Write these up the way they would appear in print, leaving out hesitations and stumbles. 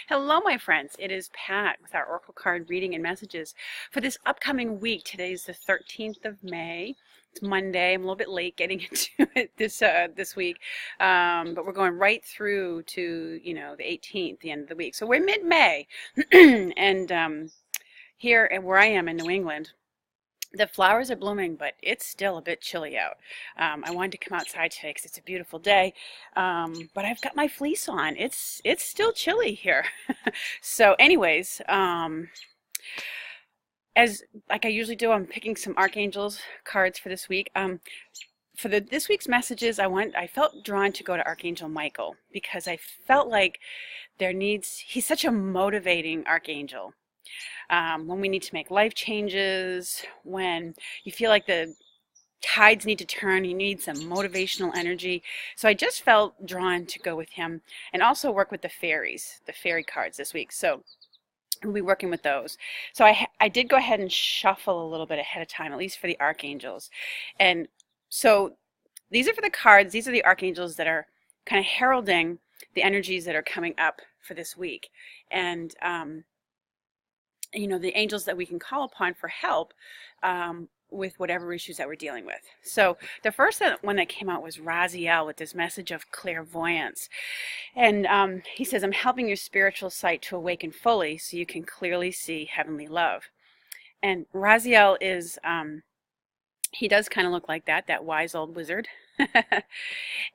Hello, my friends. It is Pat with our Oracle card reading and messages for this upcoming week. Today's the 13th of May. It's Monday. I'm a little bit late getting into it this week, but we're going right through to the 18th, the end of the week. So we're mid-May, and here where I am in New England. The flowers are blooming, but it's still a bit chilly out. I wanted to come outside today because it's a beautiful day, but I've got my fleece on. It's still chilly here. So, anyways, as like I usually do, I'm picking some Archangels cards for this week. For this week's messages, I felt drawn to go to Archangel Michael because I felt like he's such a motivating archangel. When we need to make life changes, when you feel like the tides need to turn, you need some motivational energy. So I just felt drawn to go with him and also work with the fairies, the fairy cards this week. So we'll be working with those. So I did go ahead and shuffle a little bit ahead of time, at least for the archangels. And so these are for the cards. These are the archangels that are kind of heralding the energies that are coming up for this week. And the angels that we can call upon for help with whatever issues that we're dealing with. So the first one that came out was Raziel with this message of clairvoyance. And he says, I'm helping your spiritual sight to awaken fully so you can clearly see heavenly love. And Raziel is, he does kind of look like that wise old wizard.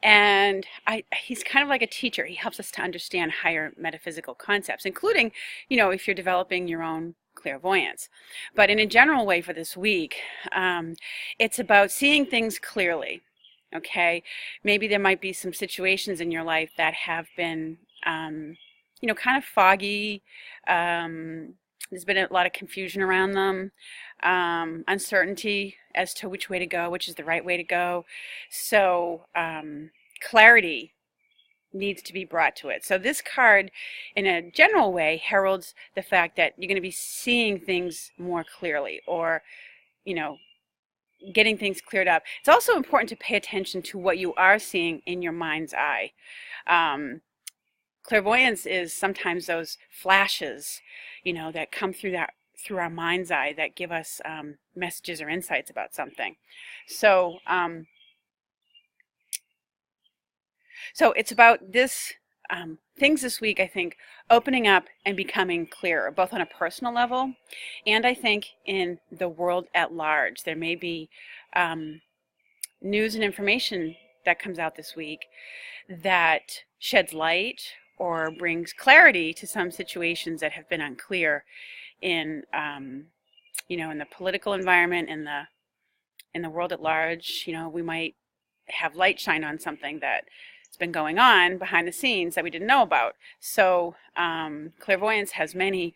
And he's kind of like a teacher. He helps us to understand higher metaphysical concepts, including, if you're developing your own clairvoyance. But in a general way for this week, it's about seeing things clearly. Okay, maybe there might be some situations in your life that have been, kind of foggy. There's been a lot of confusion around them, uncertainty as to which way to go, which is the right way to go. So clarity needs to be brought to it. So this card, in a general way, heralds the fact that you're going to be seeing things more clearly, or, getting things cleared up. It's also important to pay attention to what you are seeing in your mind's eye. Clairvoyance is sometimes those flashes, that come through our mind's eye that give us messages or insights about something. So, so it's about this things this week, I think, opening up and becoming clearer, both on a personal level and I think in the world at large. There may be news and information that comes out this week that sheds light or brings clarity to some situations that have been unclear in in the political environment, in the world at large. We might have light shine on something that's been going on behind the scenes that we didn't know about. So clairvoyance has many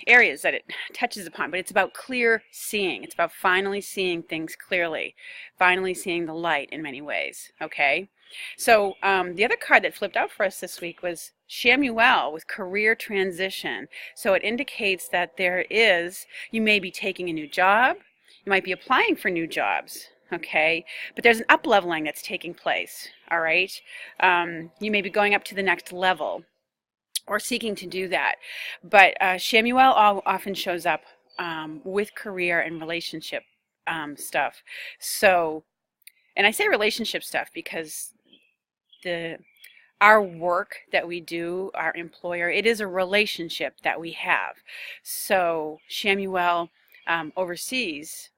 areas that it touches upon, but it's about clear seeing. It's about finally seeing things clearly, finally seeing the light in many ways. Okay, so the other card that flipped out for us this week was Shamuel with career transition. So it indicates that you may be taking a new job, you might be applying for new jobs. Okay, but there's an up-leveling that's taking place. All right, you may be going up to the next level or seeking to do that. But Shamuel often shows up with career and relationship stuff. So, and I say relationship stuff because our work that we do, our employer, it is a relationship that we have. So Shamuel oversees,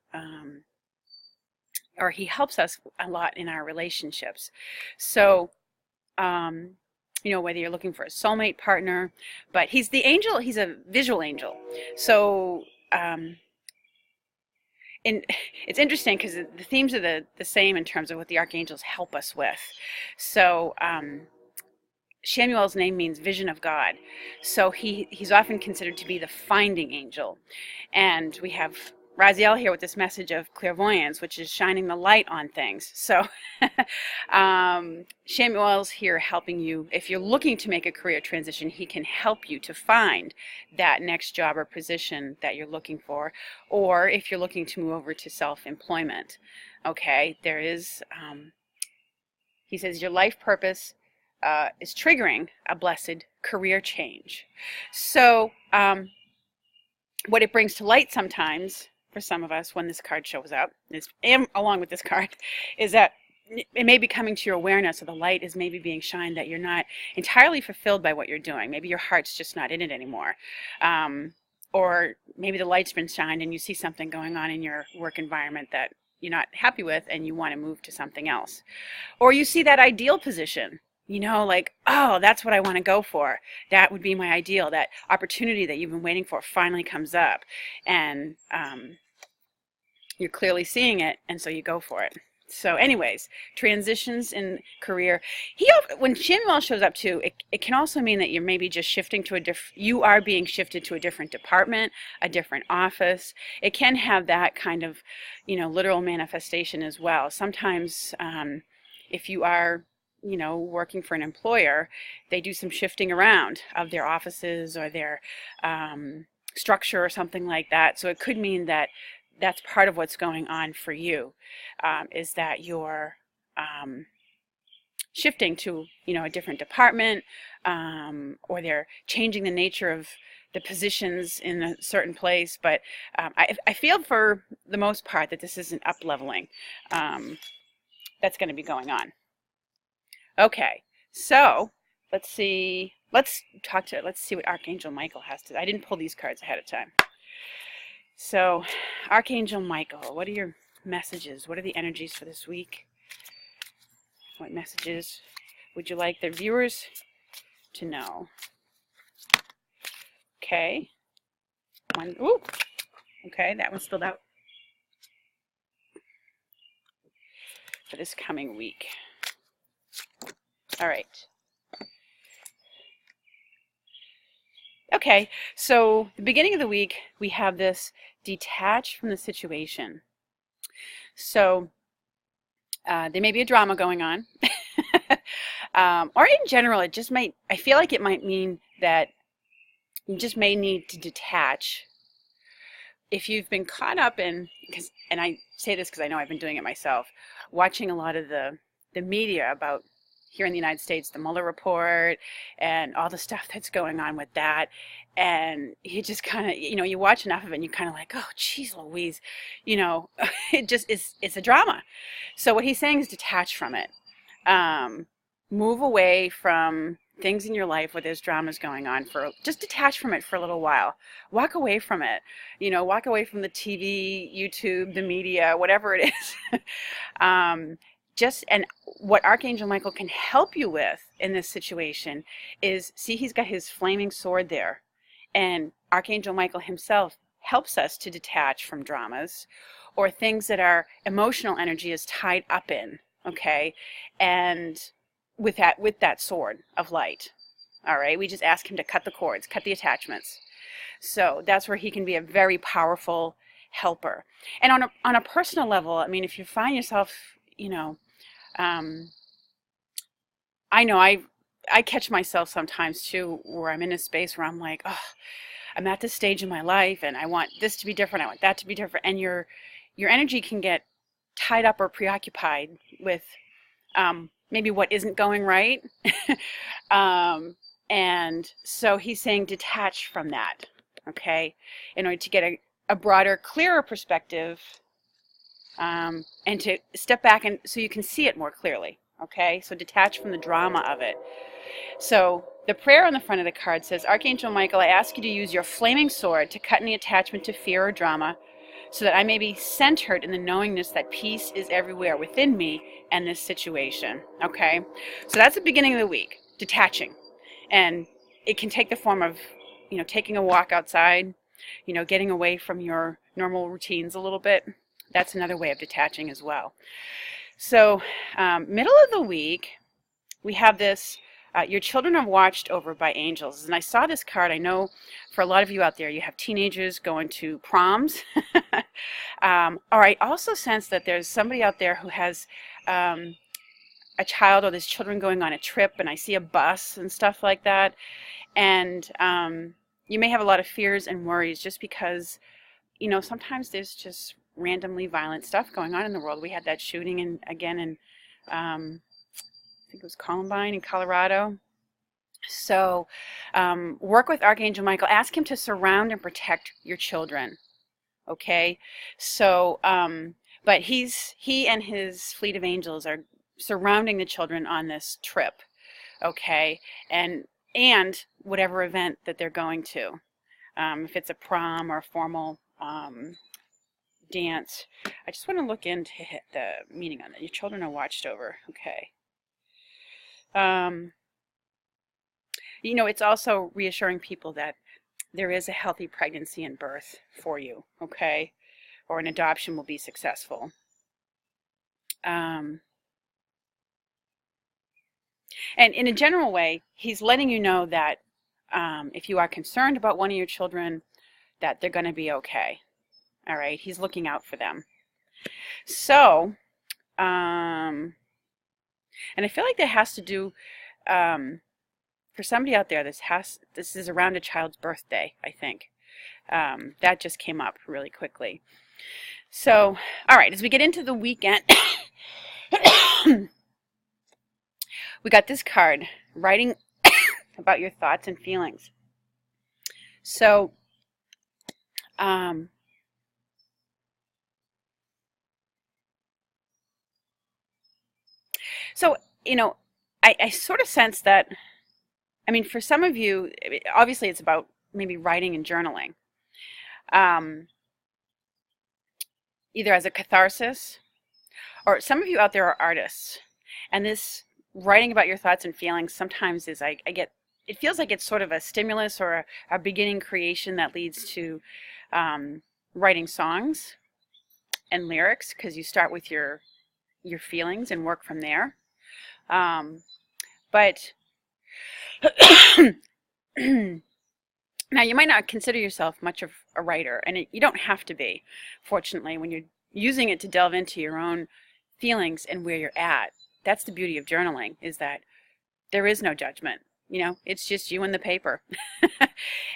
or he helps us a lot in our relationships. So, whether you're looking for a soulmate partner, but he's the angel, he's a visual angel. So, and it's interesting because the themes are the same in terms of what the archangels help us with. So, Shamuel's name means vision of God. So he's often considered to be the finding angel. And we have Raziel here with this message of clairvoyance, which is shining the light on things. So Shamuel's here helping you. If you're looking to make a career transition, he can help you to find that next job or position that you're looking for. Or if you're looking to move over to self-employment, okay, there is, he says, your life purpose is triggering a blessed career change. So what it brings to light sometimes for some of us when this card shows up, and along with this card, is that it may be coming to your awareness, or the light is maybe being shined that you're not entirely fulfilled by what you're doing. Maybe your heart's just not in it anymore. Or maybe the light's been shined and you see something going on in your work environment that you're not happy with and you want to move to something else. Or you see that ideal position, like, oh, that's what I want to go for. That would be my ideal. That opportunity that you've been waiting for finally comes up, and you're clearly seeing it, and so you go for it. So anyways, transitions in career. When Chamuel shows up too, it can also mean that you're maybe just shifting to you are being shifted to a different department, a different office. It can have that kind of, literal manifestation as well. Sometimes if you are, working for an employer, they do some shifting around of their offices or their structure or something like that. So it could mean that that's part of what's going on for you, is that you're shifting to, a different department, or they're changing the nature of the positions in a certain place. But I feel for the most part that this is an up-leveling that's going to be going on. Okay, so let's see what Archangel Michael has to. I didn't pull these cards ahead of time. So, Archangel Michael, what are your messages? What are the energies for this week? What messages would you like the viewers to know? Okay. Okay, that one's spilled out. For this coming week. All right. Okay, so the beginning of the week, we have this detach from the situation. So there may be a drama going on. Or in general, I feel like it might mean that you just may need to detach. If you've been caught up in, and I say this because I know I've been doing it myself, watching a lot of the media about, here in the United States, the Mueller report and all the stuff that's going on with that. And you just kind of, you watch enough of it and you kind of like, oh, geez Louise, it's a drama. So what he's saying is detach from it. Move away from things in your life where there's dramas going on. Just detach from it for a little while. Walk away from it. Walk away from the TV, YouTube, the media, whatever it is. And what Archangel Michael can help you with in this situation is, see, he's got his flaming sword there. And Archangel Michael himself helps us to detach from dramas or things that our emotional energy is tied up in, okay? And with that sword of light, all right? We just ask him to cut the cords, cut the attachments. So that's where he can be a very powerful helper. And on a personal level, I mean, if you find yourself, I know I catch myself sometimes too, where I'm in a space where I'm like, oh, I'm at this stage in my life and I want this to be different, I want that to be different, and your energy can get tied up or preoccupied with maybe what isn't going right. And so he's saying detach from that, okay, in order to get a broader, clearer perspective, and to step back and so you can see it more clearly, okay? So detach from the drama of it. So the prayer on the front of the card says, Archangel Michael, I ask you to use your flaming sword to cut any attachment to fear or drama, so that I may be centered in the knowingness that peace is everywhere within me and this situation, okay? So that's the beginning of the week, detaching. And it can take the form of, taking a walk outside, getting away from your normal routines a little bit. That's another way of detaching as well. So middle of the week, we have this, your children are watched over by angels. And I saw this card. I know for a lot of you out there, you have teenagers going to proms. Or I also sense that there's somebody out there who has a child, or there's children going on a trip, and I see a bus and stuff like that. And you may have a lot of fears and worries just because, sometimes there's just randomly violent stuff going on in the world. We had that shooting again in think it was Columbine in Colorado. So work with Archangel Michael. Ask him to surround and protect your children. Okay? So, but he and his fleet of angels are surrounding the children on this trip. Okay? And whatever event that they're going to. If it's a prom or a formal dance. I just want to look into the meaning on that. Your children are watched over. Okay. You know, it's also reassuring people that there is a healthy pregnancy and birth for you, okay? Or an adoption will be successful. And in a general way, he's letting you know that if you are concerned about one of your children, that they're going to be okay. All right? He's looking out for them. So, and I feel like that has to do, for somebody out there, this is around a child's birthday, I think. That just came up really quickly. So, all right, as we get into the weekend, we got this card, writing about your thoughts and feelings. So, you know, I sort of sense that, I mean, for some of you, obviously it's about maybe writing and journaling, either as a catharsis, or some of you out there are artists, and this writing about your thoughts and feelings sometimes is, I get, it feels like it's sort of a stimulus or a beginning creation that leads to writing songs and lyrics, because you start with your feelings and work from there. But now, you might not consider yourself much of a writer, and you don't have to be, fortunately, when you're using it to delve into your own feelings and where you're at. That's the beauty of journaling, is that there is no judgment. You know, it's just you and the paper.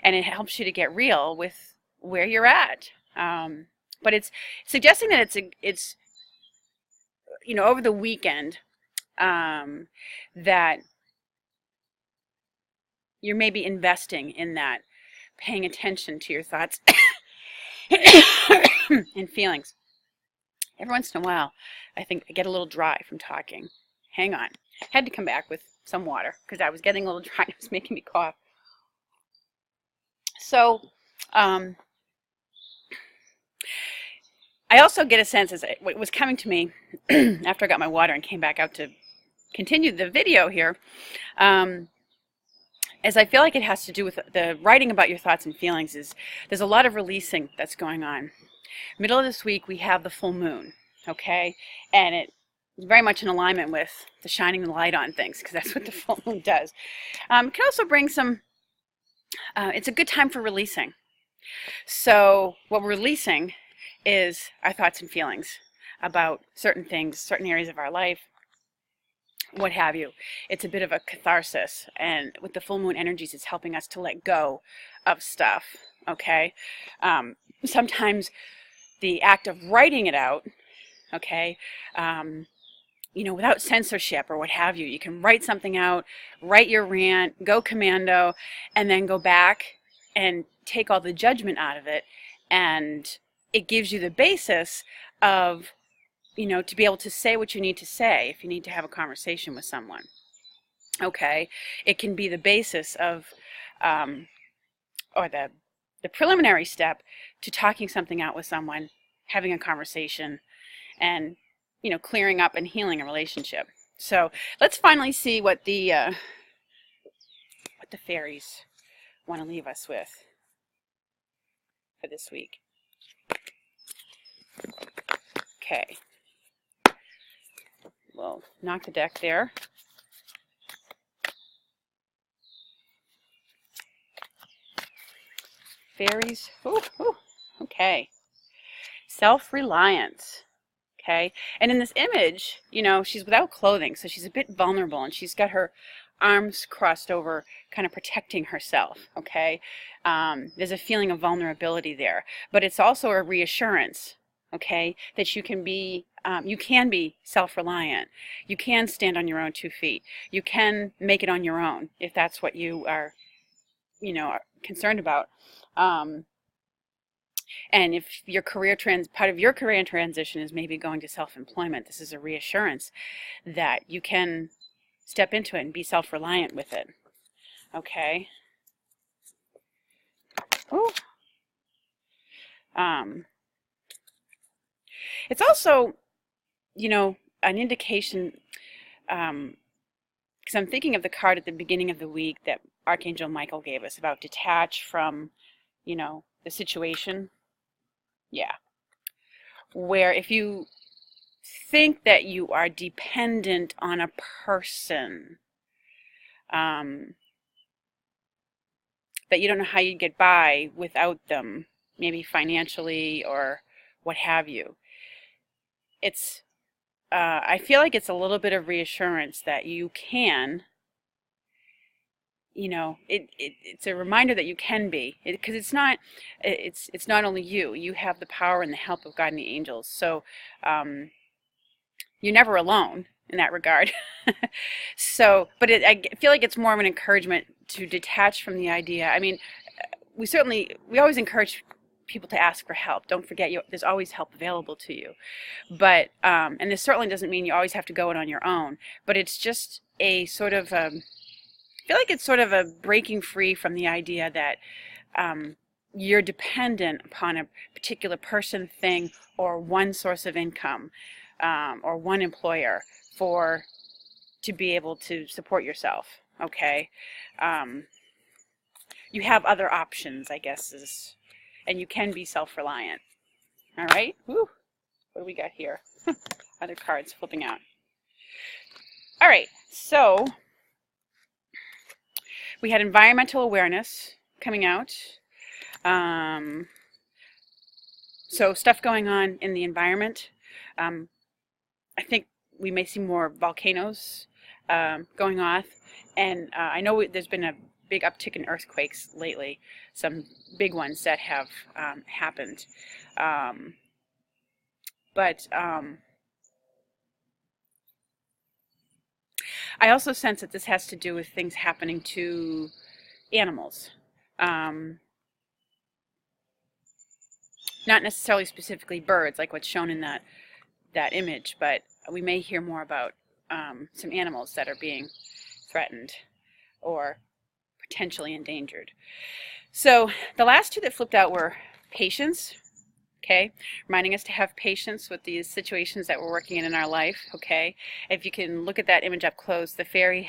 And it helps you to get real with where you're at. But it's suggesting that it's you know, over the weekend, that you're maybe investing in that, paying attention to your thoughts and feelings. Every once in a while, I think I get a little dry from talking. Hang on. I had to come back with some water because I was getting a little dry. It was making me cough. So, I also get a sense, as it was coming to me after I got my water and came back out to continue the video here, as I feel like it has to do with the writing about your thoughts and feelings, is there's a lot of releasing that's going on. Middle of this week, we have the full moon, okay? And it's very much in alignment with the shining the light on things, because that's what the full moon does. It can also bring some, it's a good time for releasing. So what we're releasing is our thoughts and feelings about certain things, certain areas of our life, what have you. It's a bit of a catharsis, and with the full moon energies, it's helping us to let go of stuff, okay? Sometimes the act of writing it out, okay, you know, without censorship or what have you, you can write something out, write your rant, go commando, and then go back and take all the judgment out of it, and it gives you the basis of, you know, to be able to say what you need to say if you need to have a conversation with someone. Okay, it can be the basis of, or the preliminary step to talking something out with someone, having a conversation, and, you know, clearing up and healing a relationship. So let's finally see what the fairies want to leave us with for this week. Okay. We'll knock the deck there. Fairies. Ooh, ooh. Okay. Self-reliance. Okay. And in this image, you know, she's without clothing, so she's a bit vulnerable, and she's got her arms crossed over, kind of protecting herself. Okay. There's a feeling of vulnerability there, but it's also a reassurance. okay? That you can be self-reliant. You can stand on your own 2 feet. You can make it on your own if that's what you are, are concerned about. And if your part of your career transition is maybe going to self-employment, this is a reassurance that you can step into it and be self-reliant with it. Okay. Ooh. It's also, an indication, because I'm thinking of the card at the beginning of the week that Archangel Michael gave us about detach from, the situation. Yeah. Where if you think that you are dependent on a person, that you don't know how you'd get by without them, maybe financially or what have you. I feel like it's a little bit of reassurance that you can, it's a reminder that you can be, because it's not only you. You have the power and the help of God and the angels. So you're never alone in that regard. So, but I feel like it's more of an encouragement to detach from the idea. I mean, we always encourage people to ask for help. Don't forget, there's always help available to you. But, and this certainly doesn't mean you always have to go it on your own, but it's just a sort of, I feel like it's sort of a breaking free from the idea that you're dependent upon a particular person, thing, or one source of income, or one employer to be able to support yourself. Okay. You have other options, I guess, and you can be self-reliant. All right. Woo. What do we got here? Other cards flipping out. All right. So we had environmental awareness coming out. So stuff going on in the environment. I think we may see more volcanoes going off. And I know there's been a big uptick in earthquakes lately, some big ones that have happened. But I also sense that this has to do with things happening to animals. Not necessarily specifically birds, like what's shown in that image, but we may hear more about some animals that are being threatened or potentially endangered. So the last two that flipped out were patience, okay, reminding us to have patience with these situations that we're working in our life, okay. If you can look at that image up close, the fairy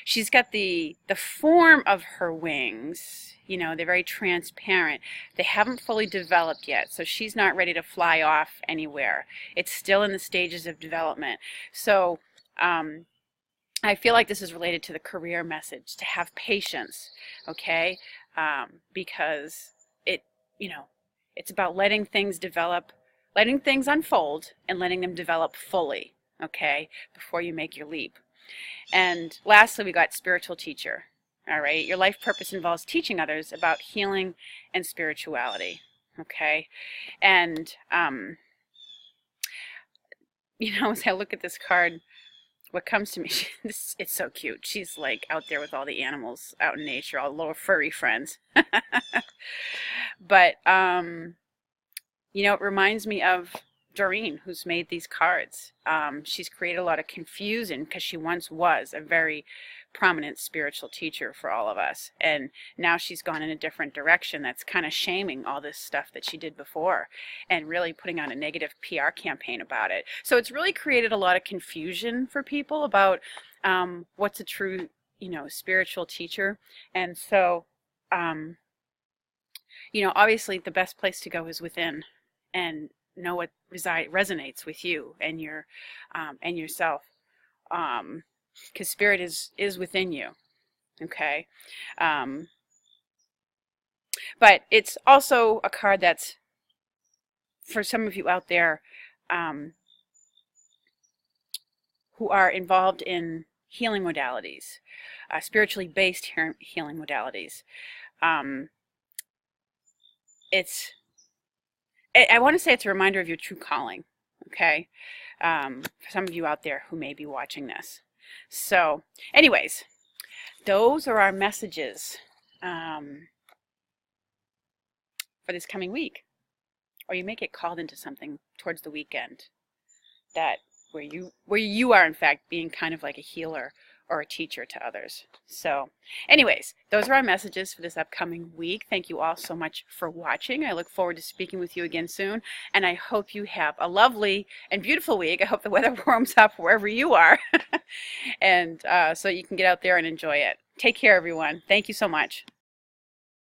she's got the form of her wings, they're very transparent. They haven't fully developed yet, so she's not ready to fly off anywhere. It's still in the stages of development. So I feel like this is related to the career message, to have patience, okay? Because it's about letting things develop, letting things unfold, and letting them develop fully, okay, before you make your leap. And lastly, we got spiritual teacher, all right? Your life purpose involves teaching others about healing and spirituality, okay? And, as I look at this card, what comes to me, it's so cute. She's like out there with all the animals out in nature, all the little furry friends. But, it reminds me of Doreen, who's made these cards. She's created a lot of confusion because she once was a very prominent spiritual teacher for all of us. And now she's gone in a different direction that's kind of shaming all this stuff that she did before and really putting on a negative PR campaign about it. So it's really created a lot of confusion for people about what's a true, spiritual teacher. And so, obviously the best place to go is within and know what resonates with you and yourself. Because spirit is within you, okay? But it's also a card that's, for some of you out there who are involved in healing modalities, spiritually based healing modalities. I want to say it's a reminder of your true calling, okay? For some of you out there who may be watching this. So, anyways, those are our messages for this coming week. Or you may get called into something towards the weekend that where you are in fact being kind of like a healer or a teacher to others. So anyways, those are our messages for this upcoming week. Thank you all so much for watching. I look forward to speaking with you again soon, and I hope you have a lovely and beautiful week. I hope the weather warms up wherever you are and so you can get out there and enjoy it. Take care, everyone. Thank you so much.